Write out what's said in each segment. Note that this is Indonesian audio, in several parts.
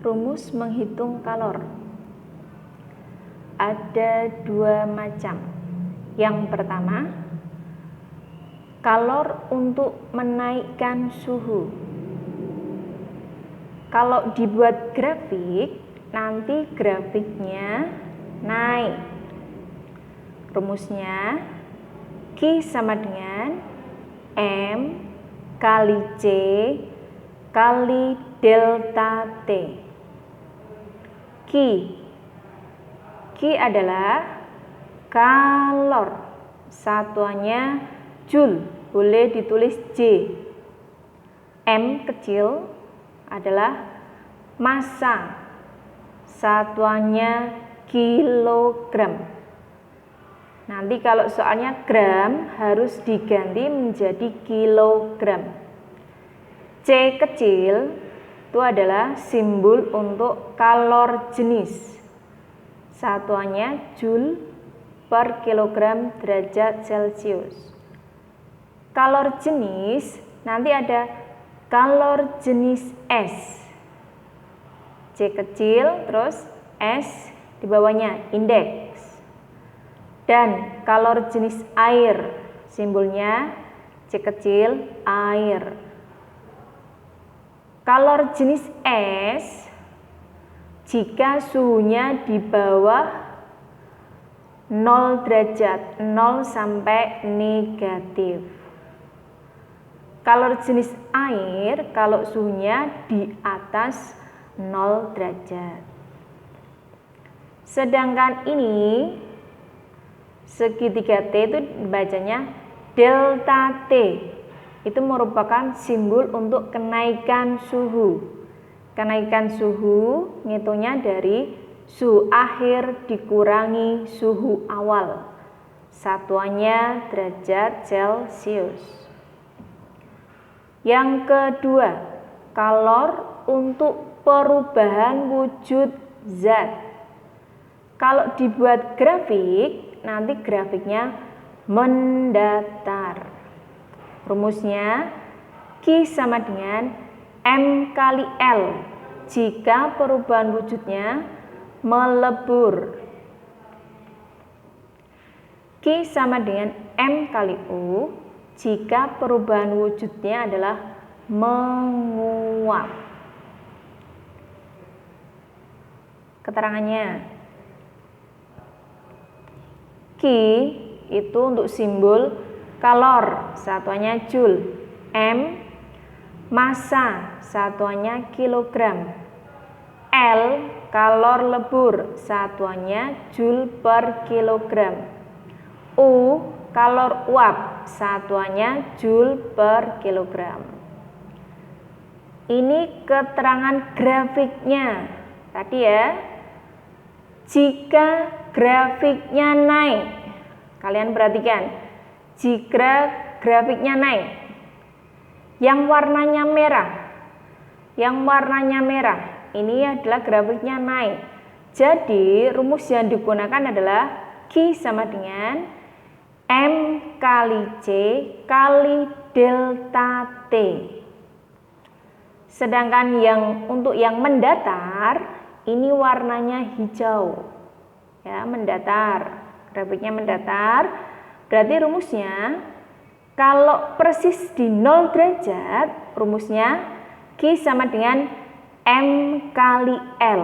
Rumus menghitung kalor. Ada dua macam. Yang pertama, kalor untuk menaikkan suhu. Kalau dibuat grafik, nanti grafiknya naik. Rumusnya Q sama dengan M kali C kali delta T. Q adalah kalor, satuannya Joule, boleh ditulis J. M kecil adalah massa, satuannya kilogram. Nanti kalau soalnya gram harus diganti menjadi kilogram. C kecil itu adalah simbol untuk kalor jenis, satuannya Joule per kilogram derajat Celcius. Kalor jenis nanti ada kalor jenis S, C kecil terus S di bawahnya indeks. Dan kalor jenis air, simbolnya C kecil air. Kalor jenis es jika suhunya di bawah 0 derajat, 0 sampai negatif. Kalor jenis air kalau suhunya di atas 0 derajat. Sedangkan ini segitiga T itu bacanya delta T. Itu merupakan simbol untuk kenaikan suhu. Kenaikan suhu ngitungnya dari suhu akhir dikurangi suhu awal. Satuannya derajat Celcius. Yang kedua, kalor untuk perubahan wujud zat. Kalau dibuat grafik, nanti grafiknya mendatar. Rumusnya Q sama dengan M kali L jika perubahan wujudnya melebur. Q sama dengan M kali U jika perubahan wujudnya adalah menguap. Keterangannya, Q itu untuk simbol kalor, satuannya Joule. M massa, satuannya kilogram. L kalor lebur, satuannya Joule per kilogram. U kalor uap, satuannya Joule per kilogram. Ini keterangan grafiknya tadi ya. Jika grafiknya naik, kalian perhatikan, jika grafiknya naik, yang warnanya merah, ini adalah grafiknya naik. Jadi rumus yang digunakan adalah Q sama dengan M kali C kali delta T. Sedangkan untuk yang mendatar, ini warnanya hijau. Ya, mendatar. Grafiknya mendatar. Berarti rumusnya kalau persis di 0 derajat, rumusnya Q sama dengan M kali L.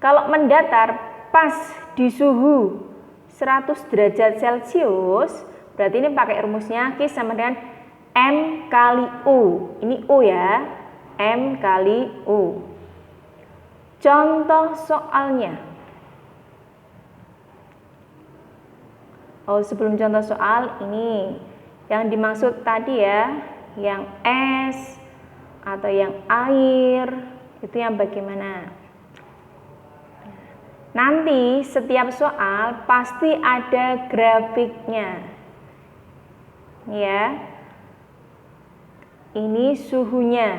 Kalau mendatar pas di suhu 100 derajat Celcius, berarti ini pakai rumusnya Q sama dengan M kali U. Ini U ya, M kali U. Contoh soalnya. Oh, sebelum contoh soal, ini yang dimaksud tadi ya, yang es atau yang air, itu yang bagaimana? Nanti setiap soal pasti ada grafiknya. Ya. Ini suhunya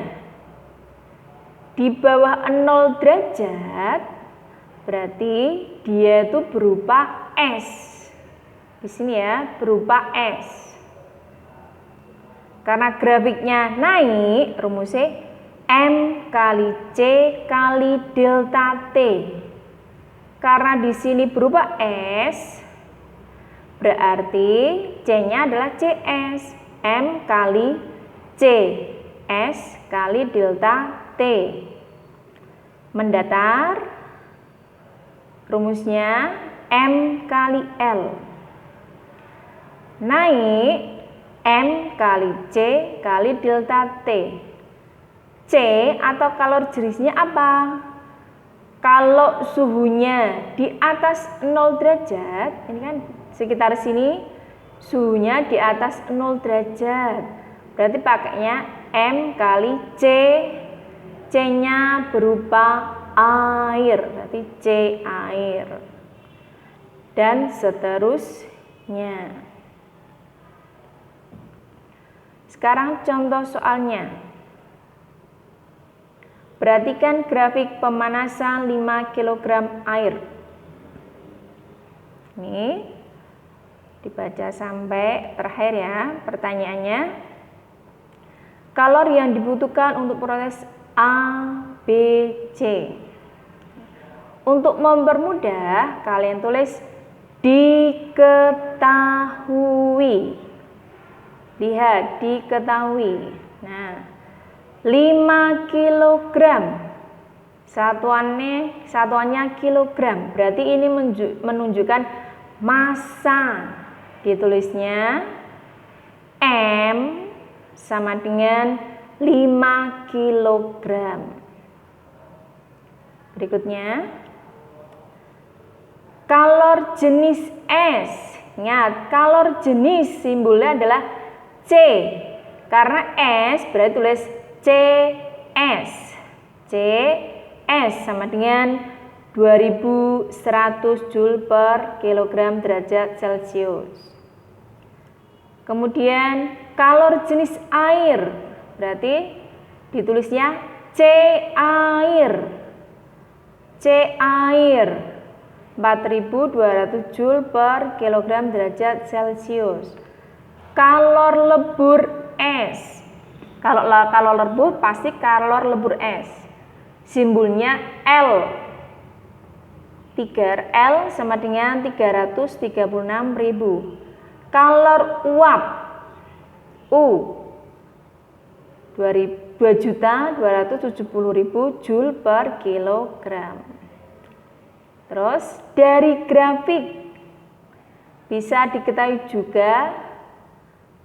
di bawah 0 derajat, berarti dia itu berupa es. Di sini ya, berupa es. Karena grafiknya naik, rumusnya M kali C kali delta T. Karena di sini berupa S, berarti C-nya adalah CS. M kali C, S kali delta T. Mendatar, rumusnya M kali L. Naik, M kali C kali delta T. C atau kalor jenisnya apa? Kalau suhunya di atas 0 derajat, ini kan sekitar sini suhunya di atas 0 derajat. Berarti pakainya M kali C, C-nya berupa air, berarti C air. Dan seterusnya. Sekarang contoh soalnya. Perhatikan grafik pemanasan 5 kg air. Ini dibaca sampai terakhir ya pertanyaannya. Kalor yang dibutuhkan untuk proses A, B, C. Untuk mempermudah, kalian tulis diketahui. Lihat, diketahui. Nah, 5 kg, satuannya kilogram, berarti ini menunjukkan massa. Ditulisnya M sama dengan 5 kg. Berikutnya, kalor jenis S. Ingat, kalor jenis simbolnya adalah C. Karena S berarti tulis CS. CS sama dengan 2100 Joule per kilogram derajat Celcius. Kemudian kalor jenis air berarti ditulisnya C air. C air 4200 Joule per kilogram derajat Celcius. Kalor lebur S. Kalau lebur pasti kalor lebur S. Simbolnya L. 3L sama dengan 336.000. Kalor uap U 2.270.000 Joule per kilogram. Terus dari grafik bisa diketahui juga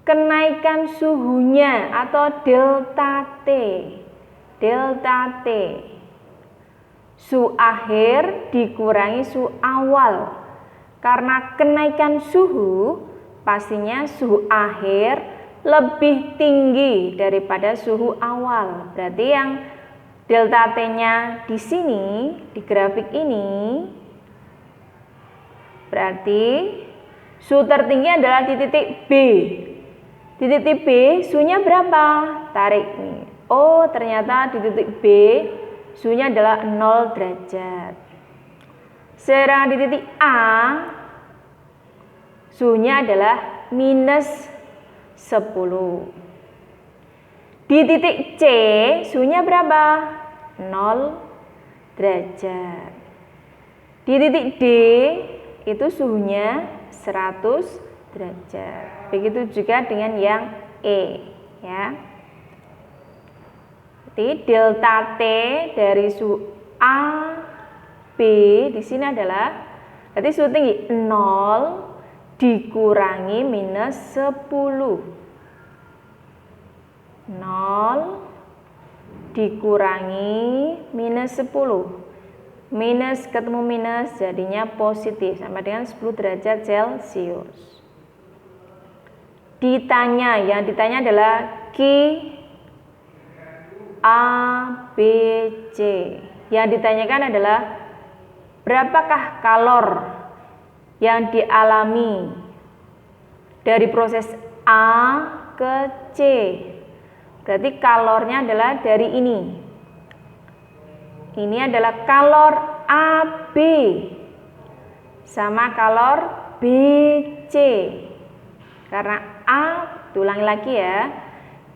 kenaikan suhunya atau delta T. Delta T. Suhu akhir dikurangi suhu awal. Karena kenaikan suhu, pastinya suhu akhir lebih tinggi daripada suhu awal. Berarti yang delta T-nya di sini, di grafik ini, berarti suhu tertinggi adalah di titik B. Di titik B suhunya berapa? Tarik nih. Oh, ternyata di titik B suhunya adalah 0 derajat. Sedangkan di titik A suhunya adalah minus 10. Di titik C suhunya berapa? 0 derajat. Di titik D itu suhunya 100 derajat. Begitu juga dengan yang E, ya. Jadi delta T dari suhu A, B di sini adalah berarti suhu tinggi 0 dikurangi minus 10. 0 dikurangi minus 10. Minus ketemu minus jadinya positif sama dengan 10 derajat Celcius. Yang ditanya adalah Q, A, B, C. Yang ditanyakan adalah berapakah kalor yang dialami dari proses A ke C. Berarti kalornya adalah dari ini. Ini adalah kalor AB sama kalor BC. Karena A, ulangi lagi ya,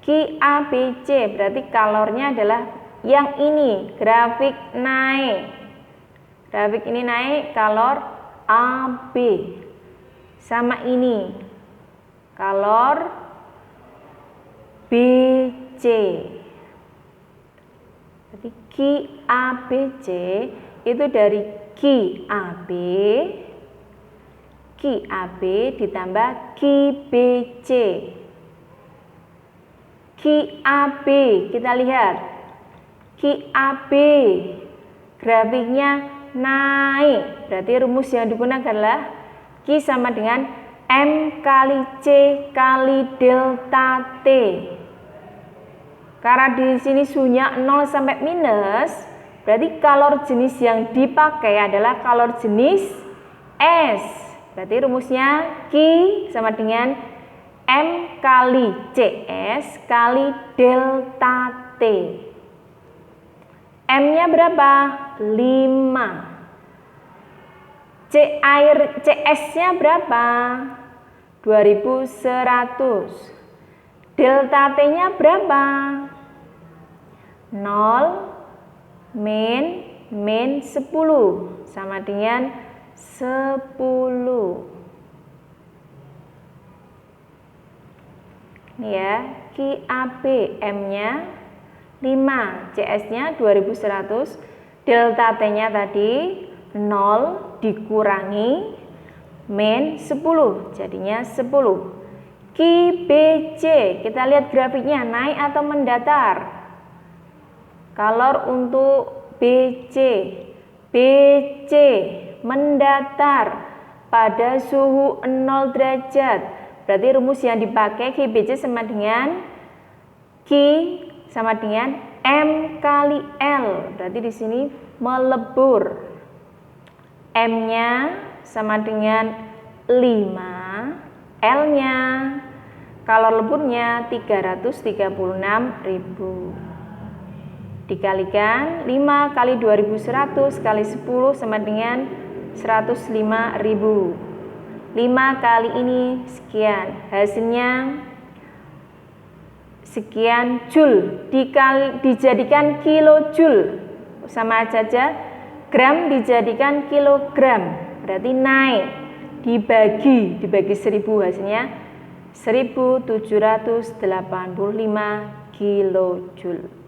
QABC berarti kalornya adalah Yang ini grafik naik. Grafik ini naik kalor AB. Sama ini kalor BC. Jadi QABC itu dari QAB ditambah QBC. QAB kita lihat. QAB grafiknya naik. Berarti rumus yang digunakan adalah Q sama dengan M kali C kali delta T. Karena di sini suhunya 0 sampai minus, berarti kalor jenis yang dipakai adalah kalor jenis S. Berarti rumusnya Q sama dengan M kali CS kali delta T. M-nya berapa? 5. CS-nya berapa? 2100. Delta T-nya berapa? 0 min 10 sama dengan 10. Ini ya, QAB M-nya 5, CS-nya 2100, delta T-nya tadi 0 dikurangi min 10, jadinya 10. QBC, kita lihat grafiknya naik atau mendatar. Kalor untuk BC mendatar pada suhu 0 derajat. Berarti rumus yang dipakai QBC sama dengan Q sama dengan M kali L. Berarti di sini melebur. M-nya sama dengan 5, L-nya kalor leburnya 336.000. Dikalikan 5 kali 2100 kali 10 sama dengan 105.000. 5 kali ini sekian, hasilnya sekian joule. Dijadikan kilojoule sama saja, gram dijadikan kilogram, berarti naik. Dibagi 1000 hasilnya 1785 kilojoule.